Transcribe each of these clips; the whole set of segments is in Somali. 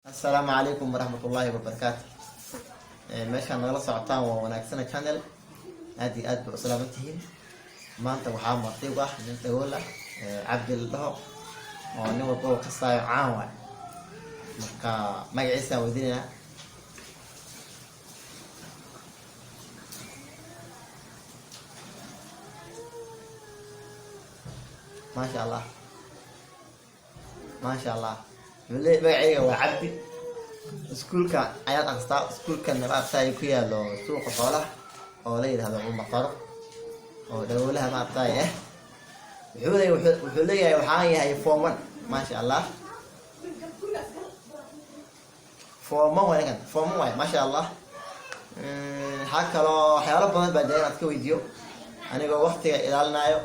السلام عليكم ورحمة الله وبركاته. ماشي أنا غلط سعطان وناكسنا channel هذه أد بسلامتهم. ما أنت وحام مرتي واحد أنت تقول له عبد الله ونو بقول قصة عاوة ما يعيسى ودينا ما شاء الله ما شاء الله بلي بيعي وعبدي سكول كان أيات أنستا سكول كان نبأ بتاعي كيا لو سوق صالح أو ليه هذا عم بقرب أو دولها ما بتاعي وحولي وحاي هاي فورمن ما شاء الله فورمن وين كان فورمن وين ما شاء الله حكى له حياله بدل بعدين أتكو فيديو أنا جو وقتي إلى النايو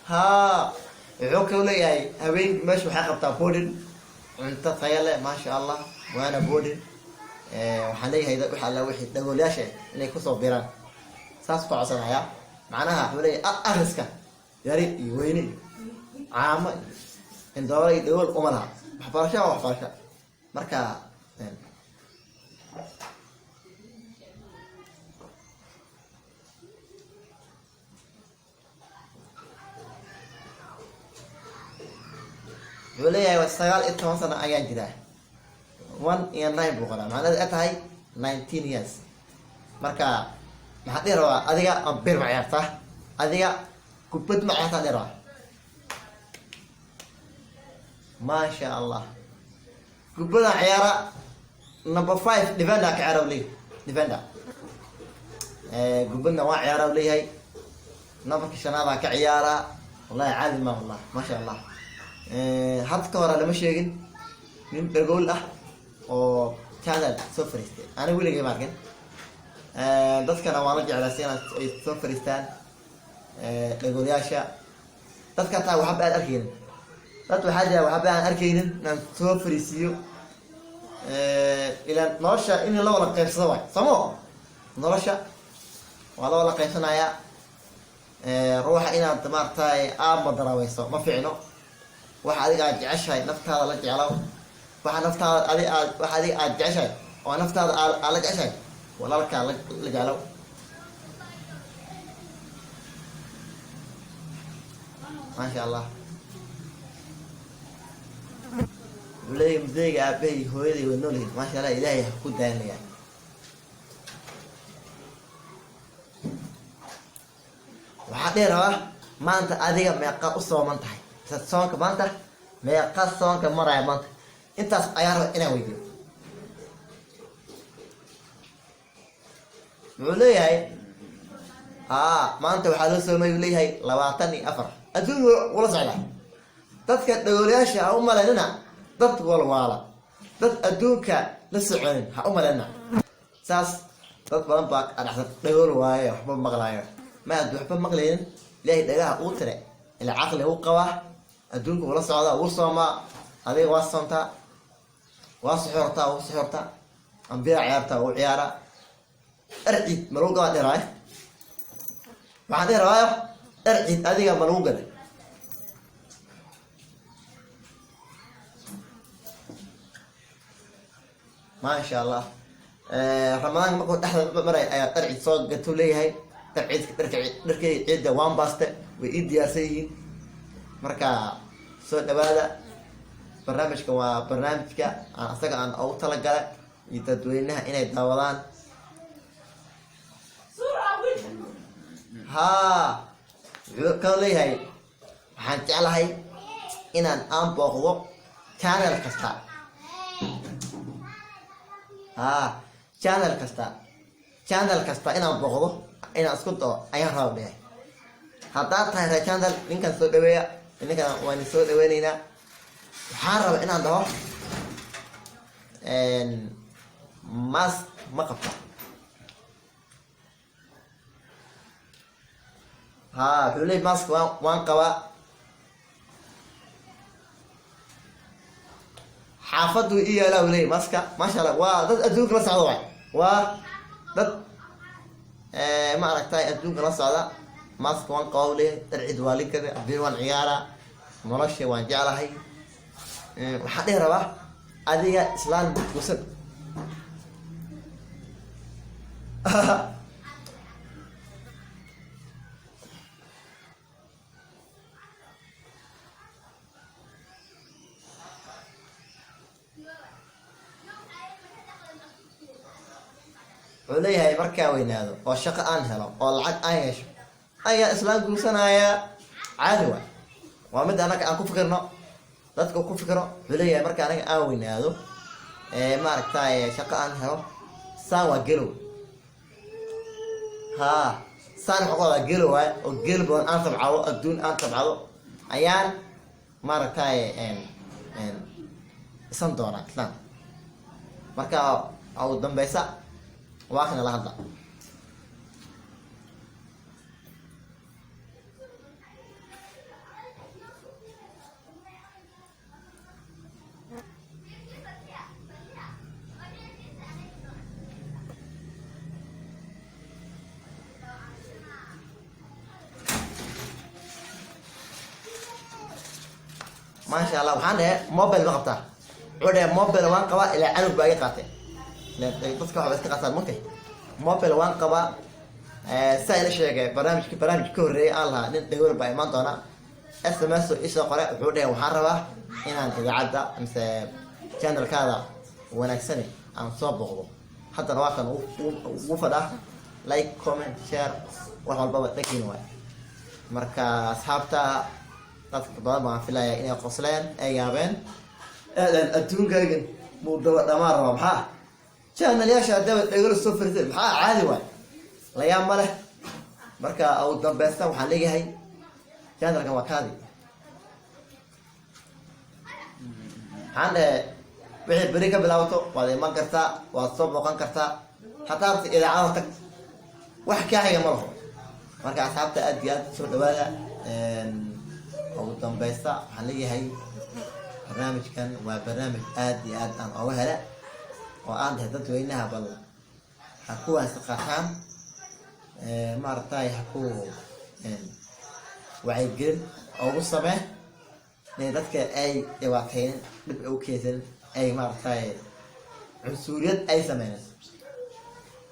ها wuxuu ka leeyahay haween meesha waxa qabtaa boodin cunto tayo leh ma sha Allah waana boodin waxaan leeyahay waxa la wixii dagoolaasha inay ku soo biraan saas ku codsanaya macnaha wuxuu leeyahay akhriska yari iyo weyni caama in dooray dagool uma laha waxbarasho marka وليه وسجال إنتم مثلا أيام جدا 1 year 9 بقرا معناه أتهاي 19 years مركا ما حد يروى أذيك أمبير معي صح أذيك كبد معي حد يروى ما شاء الله كبدنا عيارة نمبر 5 ديفندا كعرب لي ديفندا كبدنا واحد عيارة لي هاي نمبر كشنابة كعيارة والله عادي ما والله ما شاء الله hadda ka hore lama sheegin nin dhagool ah oo channel soo fariistay aniga weligay ma arkin dadkana waa la jeclaasay ay soo fariistaan dhagoolayaasha dadka taa waxa baan arkeen dad waxa jira waxa baan arkeenin inaan soo fariisiyo ila nolosha in la wada qaybsado way samo nolosha waa la wada qaybsanaya ruuxa inaad maartay aad madarawayso ma fiicno waxa adiga aad jeceshahay naftaada la jeclaw waxa naftaada adiga aad jeceshahay oo naftaada aad la jeceshahay walaalka la jeclaw ma sha Allah walaay mudayga aabay hooyaday way noolyihiin ma sha Allah ilaahay ku daanaya waxa dheer maanta adiga meeqa u sooman tahay soonka maanta meeqa soonka maraya maanta intaas ayaa raba inaan weydiiyo wuxuu leeyahay maanta waxaa loo soomay leeyahay 24 adduun wala socda dadka dhagoolayaasha ha u malaynina dad walwaala dad adduunka la soconin ha u malaynina saas dad badan baa adhaxsan dhagool waaye waxba maqlaayo ma aad waxba maqlaynin ilaahay dhagaha uu tire ila caqli uu qabaa adduunka wala socda uu sooma adiga waa soonta waa suxurta ambiya ciyaarta uu ciyaara arcid maluuga dheeraay waxaan dheeraay arcid adiga maluuga ما شاء الله رمضان ما كنت أحد مرة أرعد صوت قلت له هاي أرعد دركي عدة وان باسته وإيدي أسيين marka soo dhawaada barnaamijka waa barnaamijka aan asaga aan ugu talagalay iyo dadweynaha inay daawadaan wuxuu ka leeyahay waxaan jeclahay inaan booqdo channel kasta inaan booqdo inaan isku dao ayaan rabaa leeyahay haddaad tahay channel ninkan soo dhaweeya ninkan waan soo dhaweynaynaa waxaan rabaa inaan dhaho mas ma qabta wuxuu leeyahay mask waan qabaa xaafadu ii yaalaa leeyahay maska maasha Allah waa dad adduunka la socda waa dad ma aragtay adduunka la socda mask waan qabaa leeyahay darcid waa linkada abin waan ciyaara nolosha waan jeclahay waxaa dhihi rabaa adiga islaan guursan wuxuu leeyahay markaa weynaado oo shaqo aan helo oo lacag aan yeesho ayaa islaan guursanaya caadi waay waa mid anaga aan ku fikirno dadka ku fikiro wuxuu leeyahay marka anaga aan weynaado maaragtay shaqo aan helo saan waa gelow haa saan xoqooda gelow waay oo gel badan aan tabcado adduun aan tabcado ayaan maaragtay isan doonaa islaan marka ugu dambeysa waa kana la hadla ما شاء الله waxaan dhahay mobile ma qabtaa wuxuu dhahay mobile waan qabaa ilaa canug baa iga qaatay dadka waxba iska qaataan markay mobile waan qabaa saa ila sheegay barnaamij ka horreeyay aan lahaa nin dhagowr baa imaan doona sms isoo qore wuxuu dhahay waxaan rabaa inaan idaacadda mise channelkaada wanaagsani aan soo booqdo haddana waa kan ugu fadhaa like comment share wax walbaba dhagiin waay marka asxaabta dadka badan baan filayaa inay qosleen ay yaabeen aadan adduunkaagan muu daba dhamaan rabaa maxaa channelyaasha daba dhagalo soo fariisay maxaa caadi waay la yaab ma leh marka ugu dambaysta waxaan leeyahay channelkan waa kaadi waxaan dhahay wixii beri ka bilaabato waad iman kartaa waad soo booqan kartaa hataa horta idaacada tag wax kaa xiga ma laho marka asxaabta aad iyo aad soo dhawaada ugu dambeysta waxaan leeyahay barnaamijkan waa barnaamij aad iyo aad aan oga hele oo aan dhahay dadweynaha bal ha kuwaas qaataan maaragtay ha ku wacyigelin ugu samee in dadka ay dhibaateynin dhib u keensan ay maaragtay cunsuriyad ay sameynayso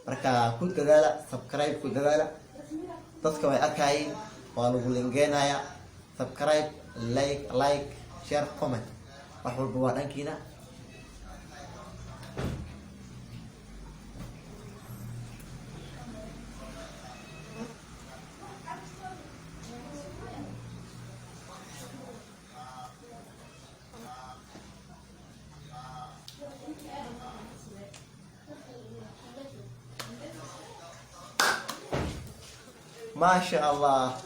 marka ku dadaala subscribe ku dadaala dadka way arkayeen waa lagu lingeynaya subscribe like share comment wax walba waa dhankiina ما شاء الله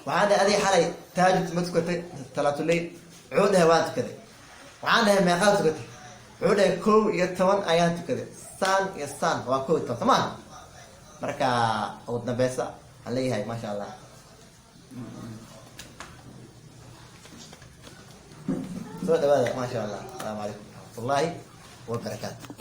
وعندي هذه حالي تاجت مسكتي ثلاث الليل عودها وانت كذا وعندها ما قال سكتي عودها كو يتوان ايان كذا سان يسان وكو تمام مركا ودنا بيسا عليها ما شاء الله ما شاء الله السلام عليكم ورحمه الله وبركاته